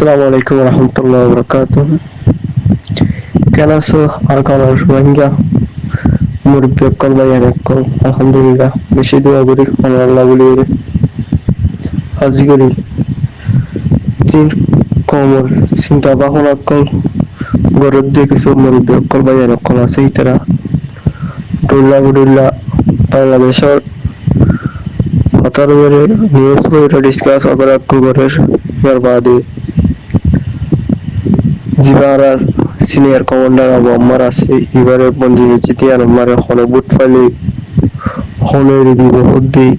আসসালামু আলাইকুম রহমতুল্লাহ বরকাত। কেন আছো আর কারোর রোহিঙ্গা মুরব্বী অক্কল ভাইয়ার অক্কল আলহামদুলিল্লাহ বেশি দোয়া করি আমার আল্লাহ বলি হাজি করি চিন কমর চিন্তা ভাবনা অক্কল গরত দিয়ে কিছু মুরব্বী অক্কল ভাইয়ার অক্কল আছে তারা টুল্লা বুডুল্লা বাংলাদেশের হতার নিউজ করে ডিসকাস অপর অক্কল করে ইয়ার বাদে জিবারার সিনিয়র কমান্ডার আবু আম্মার আছে এবারে বন্ধু জিতে আর আমারে হলো বুট ফাইলে হলো এর দিব হদ্দি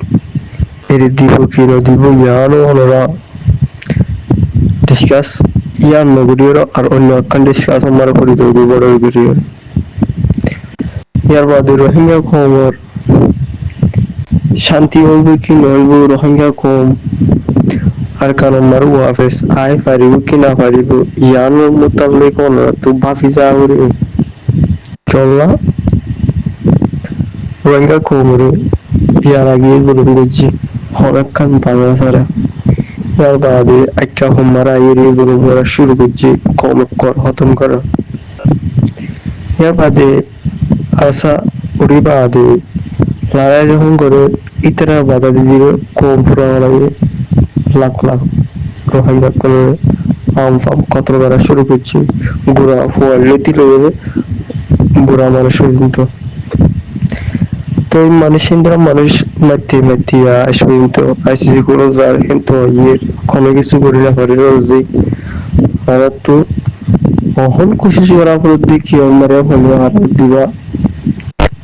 এর দিব কিনো দিব ইয়ানো হলোরা ডিসকাস ইয়ান নগরীয় আর অন্য একখান ডিসকাস আমার পরিচয় দিব বড় করিয়ে ইয়ার বাদে রোহিঙ্গা খবর শান্তি হইব কি নইব রোহিঙ্গা কম আর কারণ মারু ওয়াফেস আয় পারিব কি না পারিব ইয়ানোর মোতাবেক তো ভাবি যা করে চললা রোহিঙ্গা কোমরে ইয়ার আগে জুলুম করছি অনেকক্ষণ বাধা ছাড়া ইয়ার বাদে একটা হুমারা এড়িয়ে জুলুম করা শুরু করছি কম কর হতম করা ইয়ার বাদে আসা উড়ি বাদে লড়াই যখন করে ইতারা বাধা দিয়ে কম ফুরা লাগে লাখ লাখ রোহিঙ্গা করে আম ফাম কতল করা শুরু করছি গুড়া ফুয়ার লেতি লেগে বুড়া মানুষ পর্যন্ত তো মানুষের মানুষ মাতি মাতি আসবেন আইসিসি করে যার কিন্তু ইয়ে কোনো কিছু করি না পারি রোজি আর তো অহন কোশিশ করা পর দেখি আমারে হলে হাত দিবা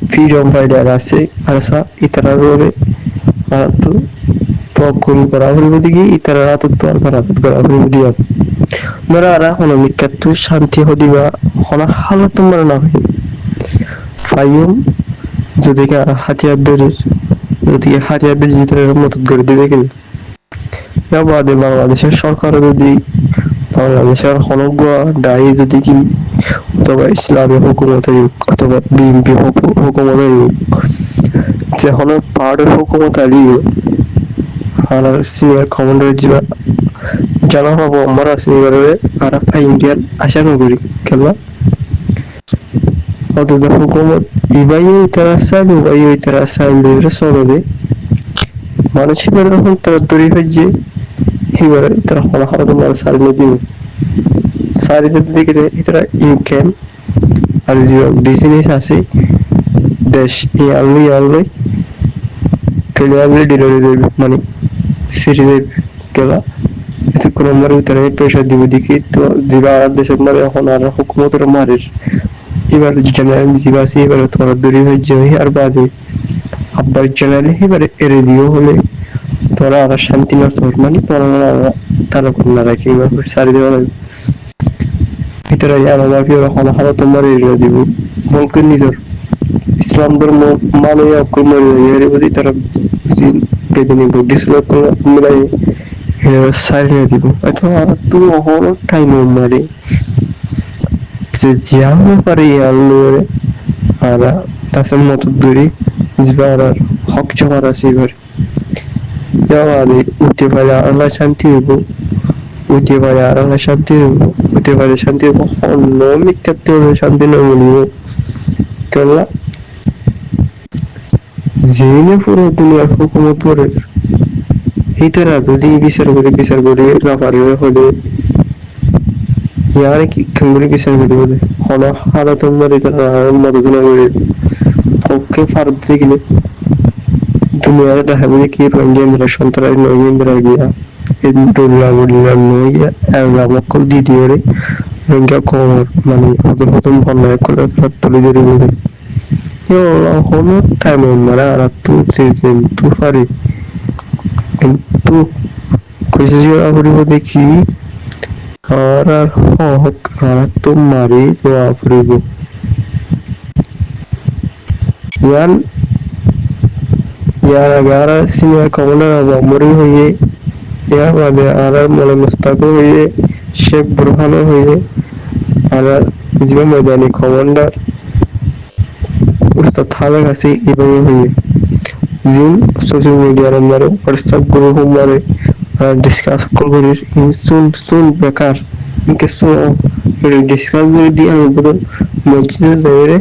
ফ্রিডম ফাইটার আছে আর সা ইতারা রোরে আর তো তখন করা হইব দেখি ইতারা রাত তো আর করা হইব দিয়া মেরা আর হলো মিকাতু শান্তি হদিবা হনা হালত তোমার না হয় ফাইম যদি হাতিয়ারদের জিতার মদত করে দিবে কিনা বাদে বাংলাদেশের সরকার যদি বাংলাদেশের হনগুয়া ডাই যদি কি অথবা ইসলামী হুকুমতে হোক অথবা বিএনপি হুকুমতে হোক যে হন পাহাড়ের হুকুমত আলী আর সিনিয়র কমান্ডার যা জানা পাবো আমার আছে এবারে আর ইন্ডিয়ান আশা নগরী কেলা অথচ হুকুমত ইবাইও ইতারাসাল ইবাইও ইতারাসাল বের সরবে মানুষ এবারে তখন তারা তৈরি হয়েছে এবারে তারা হলা হলা তোমার সারিয়ে দিবে সারিয়ে দিকে এটারা ইনকাম আর যে বিজনেস আছে দেশ ইয়ারলি ক্লিয়ারলি ডিলিভারি দেবে মানে সিটি দেবে কেলা এতে কোনো মারে তারা প্রেশার দিবে দেখি তো যেবা দেশের মারে এখন আর হুকুমতের মারের এবার জেনারেল জিবাসি এবারে তোমার দূরে হয়ে যাবে আর বাদে আব্বার জেনারেল এবারে এরে দিও হলে তোরা আর শান্তি না মানে তোরা তারা না রাখি এবার সারি দেওয়া লাগবে ভিতরে আমার হলো হলো তোমার এরিয়া দিব বলকে নিজের ইসলাম ধর্ম মানে অকর্মের এর প্রতি তারা বেঁধে নিব ডিসলক মিলাই সারি দিব অথবা তো হলো টাইম মারে যে জিয়ামে পারে আল্লোরে আর তাসের মতো দূরে জিবার হক জমাত আছে এবার যাওয়ারে উঠতে পারে আল্লাহ শান্তি হইব উঠতে পারে আল্লাহ শান্তি হইব উঠতে পারে শান্তি হইব অন্য মিথ্যাত্ব শান্তি না বলিব কেননা জেনে পুরো দুনিয়ার হুকুমত করে হিতরা যদি বিচার করে না পারে হলে यार की कम्युनिकेशन वीडियो दे होना हालत हमारे तरह मदद ना करे ओके फर्क देखिए दुनिया में हमें की रोहिंग्या मेरा संतरा रोहिंग्या गया इन डोला नोया एवं मक्कल दी दिए रे रोहिंग्या को मानी अगर तुम बनना है कोई फैक्ट्री दे रही है यो होना टाइम हमारा रातू सीजन तू फारी तू कुछ जगह पर वो देखी और हक तुम्हारी वापरिब यान यार अगर सीनियर कमांडर बमरी हुई यार बादे आर मौलाना मुस्ताक हुई शेख बुरहान हुई आर जीवन मैदानी कमांडर उस्ताद थाला हसी इबाई हुई जिन social media number WhatsApp group हमारे discuss kul soon bekar inke so discuss di ang bodo masjid zaire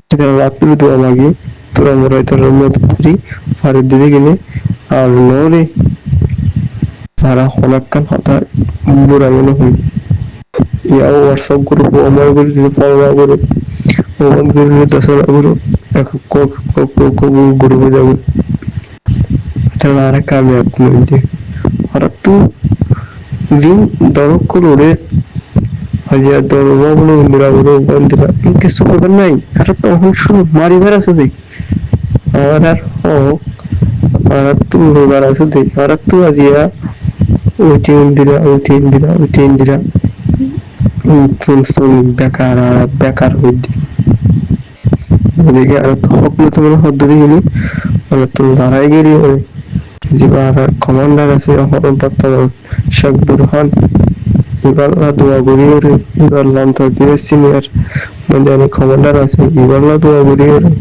ida ratlu do amagi tura morai tar motri har dire gine আর নরে para honakkan hata burayno hui ya whatsapp group আমার group follow group Oman group dasara group এক ko group যাবে তাহলে আর কামিয়াব নইতে আর tu zin dorok kolore haja dorwa bolo indira bolo bandira inke super nai আর তো এখন শুধু মারি বেড়া আছে আর আর tu বেড়া আছে আর tu আজিয়া uti indira sun bekar হইতে দেখে আর হকলে তোমার হদ্দরি গেলি মানে তুমি দাঁড়াই গেলি জিবার কমান্ডার আছে বর্তমান শেখ বুরহান এবার দোয়া করিও রে এবার লামটা যে সিনিয়র মানে কমান্ডার আছে এবার দোয়া করিও রে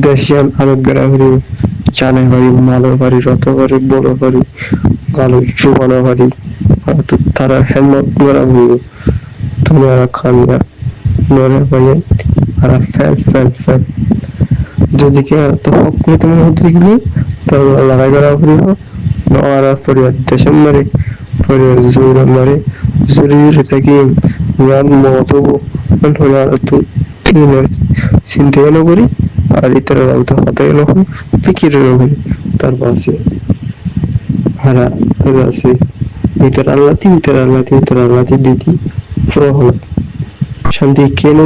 দেশিয়ান আরব গ্রামের চানে বাড়ি মালো বাড়ি রত বাড়ি বড় বাড়ি গালো চুবানো বাড়ি তারা হেলমেট করা হইল তুমি আর খানিয়া নরে ভাইয়েন আর ফেল যদি কে আর তো হক করে তোমার হতে গেলে তাহলে লড়াই করা করিব আর পরিবার দেশের মারে পরিবার জোর মারে জরুরি থাকি ইয়ান মতব হলো আর তো চিন্তা না করি আর ইতর তো হতে গেল ফিকির করি তার পাশে হারা আছে ইতর আল্লাহ দিদি পুরো হলো শান্তি কেন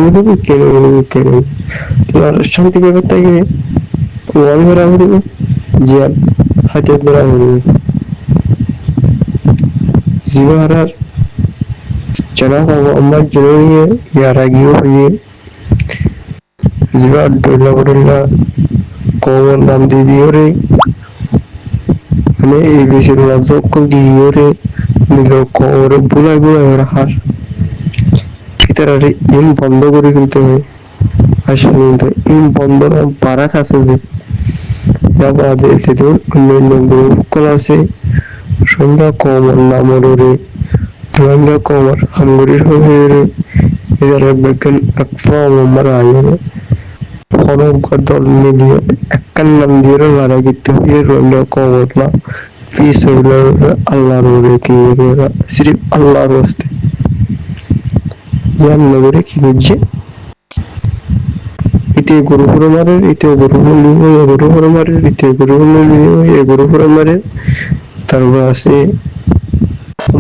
তোমার শান্তি ব্যাপারটা গিয়ে ওয়ান করা হইব যে হাতে করা হইব জীবহারার জানা পাবো আমার জরুরি ইয়ার আগেও হইয়ে জীবা ডইলা কমন নাম দিদিও রে মানে এই বেশির লজকল দিও রে নিজের কমরে বুলাই রাখার ভিতরে ইন বন্ধ করে ফেলতে হয় আসলে ইন বন্ধ বাড়াত আছে যে বাদে সেটা অন্যান্য গ্রুপগুলো আছে সন্ধ্যা কমর নামরে রঙ্গা কমর হাঙ্গুরির হয়ে এদের বেকেন একফা মারা আয়রে ফরক দল মিলিয়ে একখান নাম দিয়ে লড়াই করতে হয়ে রঙ্গা কমরলা পিস হইল আল্লাহর রেখে সিরিফ আল্লাহর হস্তে ইয়ার নগরে কি বুঝছে ইতে গরু মারের ইতে গরু মারের ইতে গরু মারের তারপর আছে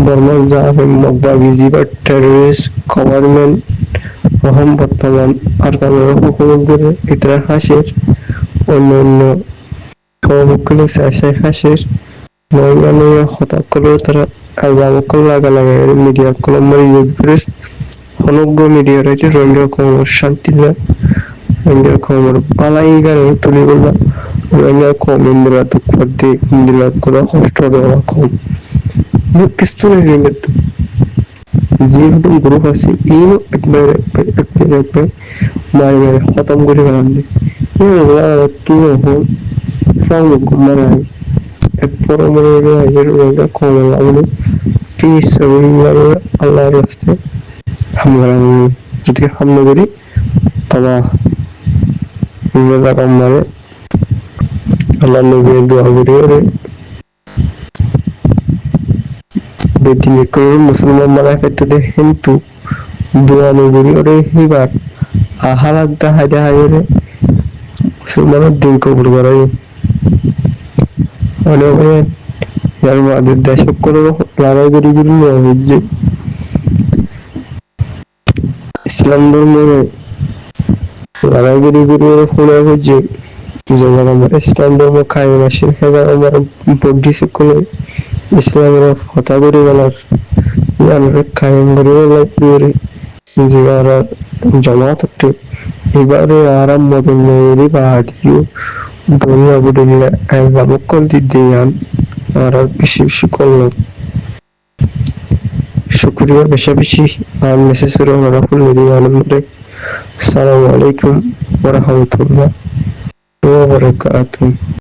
বর্মাস জাহাবে মগবাগি জিবার টেররিস্ট গভর্নমেন্ট অহম বর্তমান আর কামের হুকুমদের ইতরা হাসের অন্য সবগুলো চাষাই হাসের নয়গানে হঠাৎ করে তারা আজামকল লাগা মিডিয়া কলম্বর ইউজের অনগ্য মিডিয়া রয়েছে রঙ্গা কমর শান্তিলা রঙ্গা কমর পালাই গানে তুলে বললাম রঙ্গা কম ইন্দিরা দুঃখ দিয়ে ইন্দিরা কোথাও কষ্ট দেওয়া কম কিছু নেই যেহেতু গ্রুপ আছে এই একবার মারে খতম করে গেলাম কি হল সব মানে এক পরমরে রঙ্গা কমর লাগলে ফিস আল্লাহর রাস্তায় হামলা যদি হামলা করি তবা কম মারে আল্লাহ নবী দোয়া করি ওরে বেদিনে করে মুসলমান মারা ক্ষেত্রে কিন্তু দোয়া নগরী ওরে এবার আহারাত হাই ওরে মুসলমানের দিন কবর করাই অনেক আমাদের দেশ করে লড়াই করি বুঝছে ইসলাম ধর্মের লড়াই করি ফোনে বুঝছে আমার ইসলাম ধর্ম কায়েম আসে আমার বড্ডিসে কোনো ইসলামের হতা করে গেলার আমরা কায়েম করে গেলার যে আর জমাত উঠে এবারে আরাম মতন নইরি বাহাদিও বনিয়া বুড়িলা একবাবকল দিয়ান আর বেশি করল শুক্রিয়া বেশি আর মেসেজ করে আমরা খুলে দিয়ে আনন্দে আসসালামু আলাইকুম ওয়া রাহমাতুল্লাহ ওয়া বারাকাতুহু।